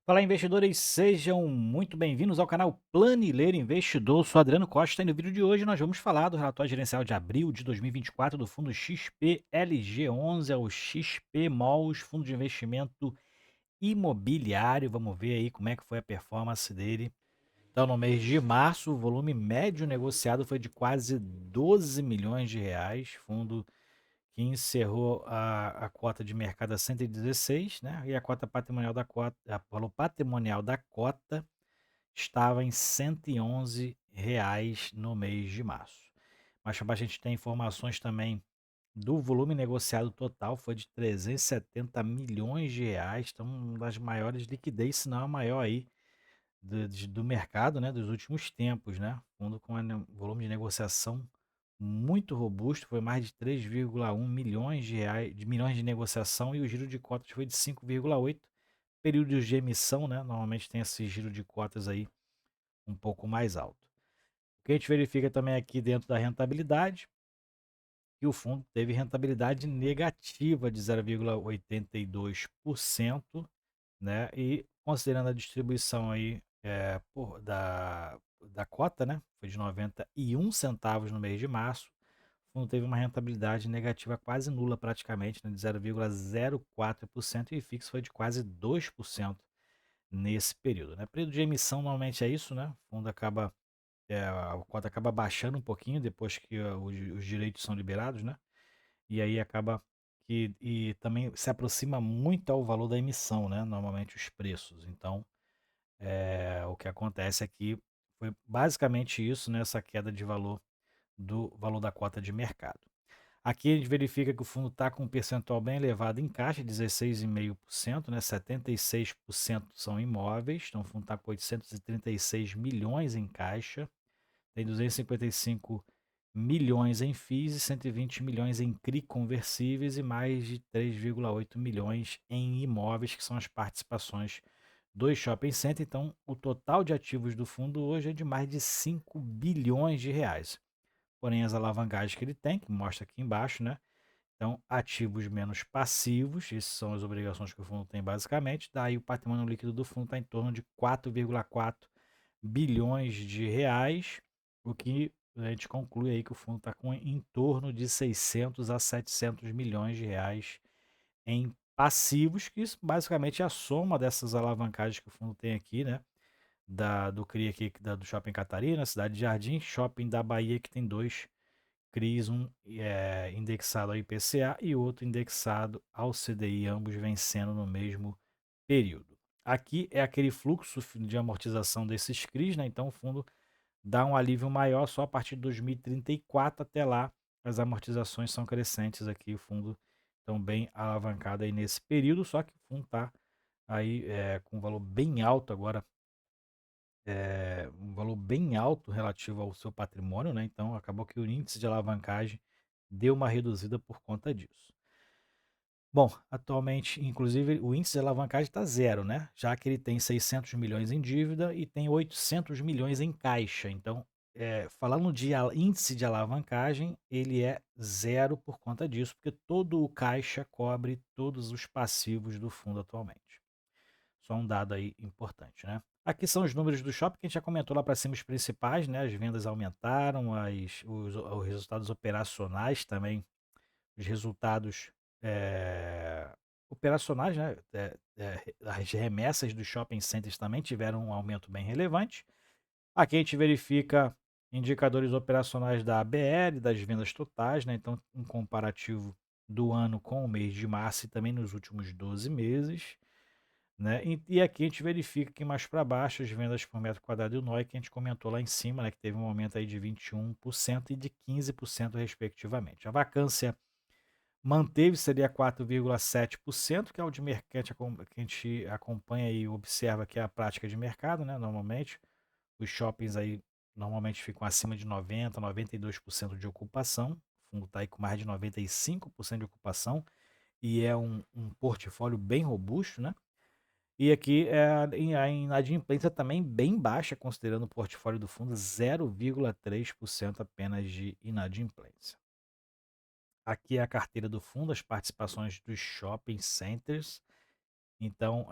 Fala, investidores, sejam muito bem-vindos ao canal Planileiro Investidor. Sou Adriano Costa e no vídeo de hoje nós vamos falar do relatório gerencial de abril de 2024 do fundo XPLG11 ao XP Malls, fundo de investimento imobiliário. Vamos ver aí como é que foi a performance dele. Então, no mês de março, o volume médio negociado foi de quase 12 milhões de reais, fundo que encerrou a cota de mercado a 116, né, e a cota patrimonial da cota, o valor patrimonial da cota estava em R$ 111 no mês de março. Mas para a gente ter informações também do volume negociado total, foi de 370 milhões de reais, então uma das maiores liquidez, se não a maior aí do mercado, né, dos últimos tempos, né? Fundo com volume de negociação muito robusto, foi mais de 3,1 milhões de reais, de milhões de negociação, e o giro de cotas foi de 5,8. Períodos de emissão, né? Normalmente tem esse giro de cotas aí um pouco mais alto. O que a gente verifica também aqui dentro da rentabilidade, que o fundo teve rentabilidade negativa de 0,82%, né? E considerando a distribuição aí da cota, né? Foi de 91 centavos no mês de março. O fundo teve uma rentabilidade negativa quase nula praticamente, né, de 0,04%, e fixo foi de quase 2% nesse período, né? Período de emissão normalmente é isso, né? O fundo acaba, a cota acaba baixando um pouquinho depois que os direitos são liberados, né? E aí acaba que e também se aproxima muito ao valor da emissão, né? Normalmente os preços. Então, o que acontece aqui foi basicamente isso, né? Essa queda de valor do valor da cota de mercado. Aqui a gente verifica que o fundo está com um percentual bem elevado em caixa, 16,5%, né? 76% são imóveis, então o fundo está com 836 milhões em caixa, tem 255 milhões em FIIs e 120 milhões em CRI conversíveis e mais de 3,8 milhões em imóveis, que são as participações dos shopping center. Então, o total de ativos do fundo hoje é de mais de 5 bilhões de reais. Porém, as alavancagens que ele tem, que mostra aqui embaixo, né? Então, ativos menos passivos, essas são as obrigações que o fundo tem basicamente. Daí o patrimônio líquido do fundo está em torno de 4,4 bilhões de reais, o que a gente conclui aí que o fundo está com em torno de 600 a 700 milhões de reais em passivos, que isso basicamente é a soma dessas alavancagens que o fundo tem aqui, né? Do CRI aqui, do Shopping Catarina, Cidade de Jardim, Shopping da Bahia, que tem dois CRIs, um indexado ao IPCA e outro indexado ao CDI, ambos vencendo no mesmo período. Aqui é aquele fluxo de amortização desses CRIs, né? Então o fundo dá um alívio maior só a partir de 2034. Até lá as amortizações são crescentes aqui, o fundo então bem alavancado aí nesse período, só que o fundo está aí com um valor bem alto agora, um valor bem alto relativo ao seu patrimônio, né? Então acabou que o índice de alavancagem deu uma reduzida por conta disso. Bom, atualmente, inclusive, o índice de alavancagem está zero, né? Já que ele tem 600 milhões em dívida e tem 800 milhões em caixa. Então, falando de índice de alavancagem, ele é zero por conta disso, porque todo o caixa cobre todos os passivos do fundo atualmente. Só um dado aí importante, né? Aqui são os números do shopping que a gente já comentou lá para cima, os principais, né? As vendas aumentaram, os resultados operacionais também, os resultados operacionais, né? As remessas dos shopping centers também tiveram um aumento bem relevante. Aqui a gente verifica indicadores operacionais da ABL, das vendas totais, né? Então, um comparativo do ano com o mês de março e também nos últimos 12 meses. Né? E aqui a gente verifica que mais para baixo as vendas por metro quadrado e o NOI, que a gente comentou lá em cima, né, que teve um aumento aí de 21% e de 15% respectivamente. A vacância manteve, seria 4,7%, que é o de mercado que a gente acompanha e observa que é a prática de mercado, né? Normalmente os shoppings aí normalmente ficam acima de 90, 92% de ocupação. O fundo está aí com mais de 95% de ocupação e é um portfólio bem robusto, né? E aqui a inadimplência também bem baixa, considerando o portfólio do fundo, 0,3% apenas de inadimplência. Aqui é a carteira do fundo, as participações dos shopping centers. Então,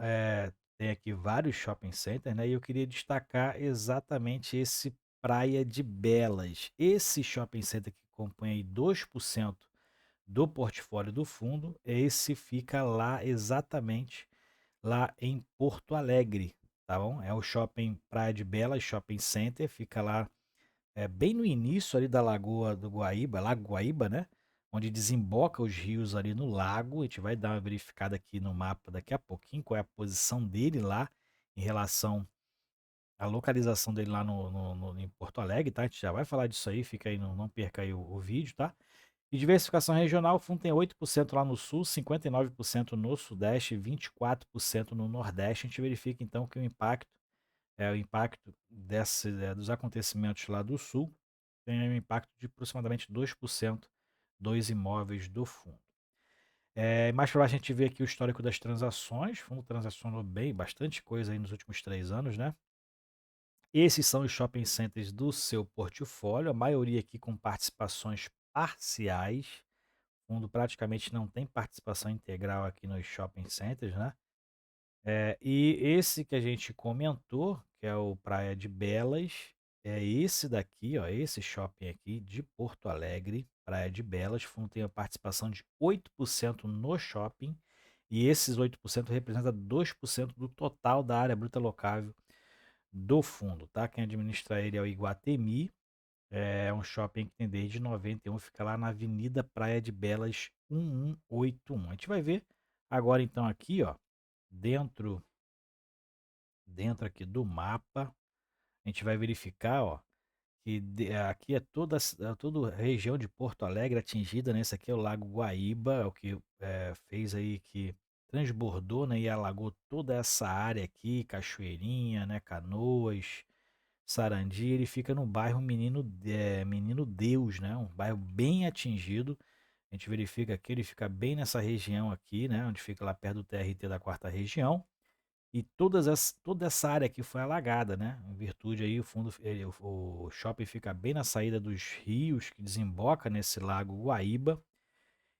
tem aqui vários shopping centers, né? E eu queria destacar exatamente esse Praia de Belas. Esse shopping center que compõe aí 2% do portfólio do fundo, esse fica lá exatamente lá em Porto Alegre, tá bom? É o shopping Praia de Belas Shopping Center, fica lá bem no início ali da Lagoa do Guaíba, Lago Guaíba, né? Onde desemboca os rios ali no lago. A gente vai dar uma verificada aqui no mapa daqui a pouquinho, qual é a posição dele lá em relação à localização dele lá em Porto Alegre, tá? A gente já vai falar disso aí, fica aí, não perca aí o vídeo, tá? E diversificação regional, o fundo tem 8% lá no sul, 59% no sudeste, 24% no nordeste. A gente verifica então que o impacto dos acontecimentos lá do sul tem um impacto de aproximadamente 2% dos imóveis do fundo. Mais para baixo a gente vê aqui o histórico das transações. O fundo transacionou bem, bastante coisa aí nos últimos 3 anos, né? Esses são os shopping centers do seu portfólio, a maioria aqui com participações parciais. O fundo praticamente não tem participação integral aqui nos shopping centers, né? E esse que a gente comentou, que é o Praia de Belas, é esse daqui, ó, esse shopping aqui de Porto Alegre, Praia de Belas. O fundo tem a participação de 8% no shopping, e esses 8% representa 2% do total da área bruta locável do fundo, tá? Quem administra ele é o Iguatemi, é um shopping que tem desde 91, fica lá na Avenida Praia de Belas 1181. A gente vai ver agora então aqui, ó, dentro aqui do mapa, a gente vai verificar, ó, que aqui é toda a região de Porto Alegre atingida, né? Esse aqui é o Lago Guaíba, é o que fez aí que transbordou, né, e alagou toda essa área aqui, Cachoeirinha, né, Canoas, Sarandi. Ele fica no bairro Menino Deus, né, um bairro bem atingido. A gente verifica que ele fica bem nessa região aqui, né, onde fica lá perto do TRT da quarta região. E toda essa área aqui foi alagada, né? Em virtude aí, o shopping fica bem na saída dos rios que desemboca nesse lago Guaíba.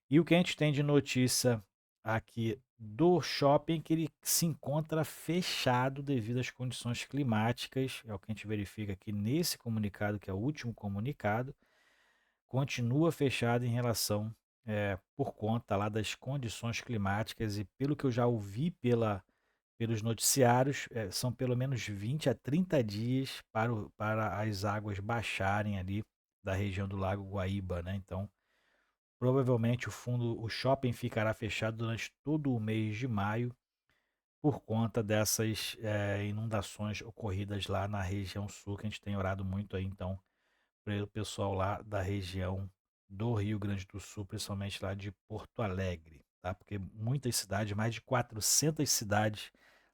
E o que a gente tem de notícia aqui do shopping é que ele se encontra fechado devido às condições climáticas. É o que a gente verifica aqui nesse comunicado, que é o último comunicado. Continua fechado em relação, por conta lá das condições climáticas, e pelo que eu já ouvi pelos noticiários, são pelo menos 20 a 30 dias para as águas baixarem ali da região do Lago Guaíba, né? Então, provavelmente o shopping ficará fechado durante todo o mês de maio por conta dessas inundações ocorridas lá na região sul, que a gente tem orado muito aí, então, pelo pessoal lá da região do Rio Grande do Sul, principalmente lá de Porto Alegre, tá? Porque muitas cidades, mais de 400 cidades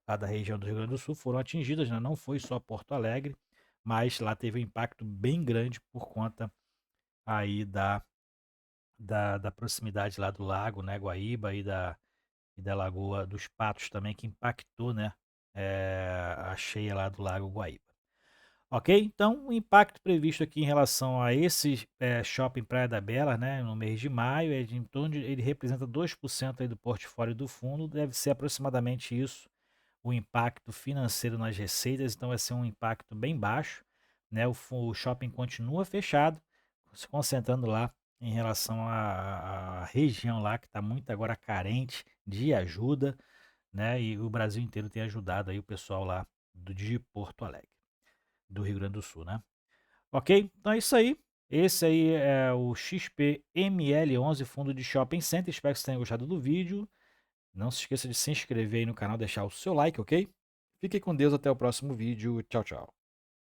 lá da região do Rio Grande do Sul foram atingidas, né? Não foi só Porto Alegre, mas lá teve um impacto bem grande por conta aí da proximidade lá do lago, né, Guaíba, e da Lagoa dos Patos também, que impactou, né, a cheia lá do Lago Guaíba. Ok? Então, o impacto previsto aqui em relação a esse shopping Praia da Bela, né, no mês de maio, é de em torno ele representa 2% aí do portfólio do fundo, deve ser aproximadamente isso o impacto financeiro nas receitas, então vai ser um impacto bem baixo, né? O shopping continua fechado, se concentrando lá em relação à região lá que está muito agora carente de ajuda, né? E o Brasil inteiro tem ajudado aí o pessoal lá de Porto Alegre, do Rio Grande do Sul, né? Ok? Então é isso aí. Esse aí é o XPML11 Fundo de Shopping Center. Espero que vocês tenham gostado do vídeo. Não se esqueça de se inscrever aí no canal, deixar o seu like, ok? Fique com Deus, até o próximo vídeo. Tchau, tchau.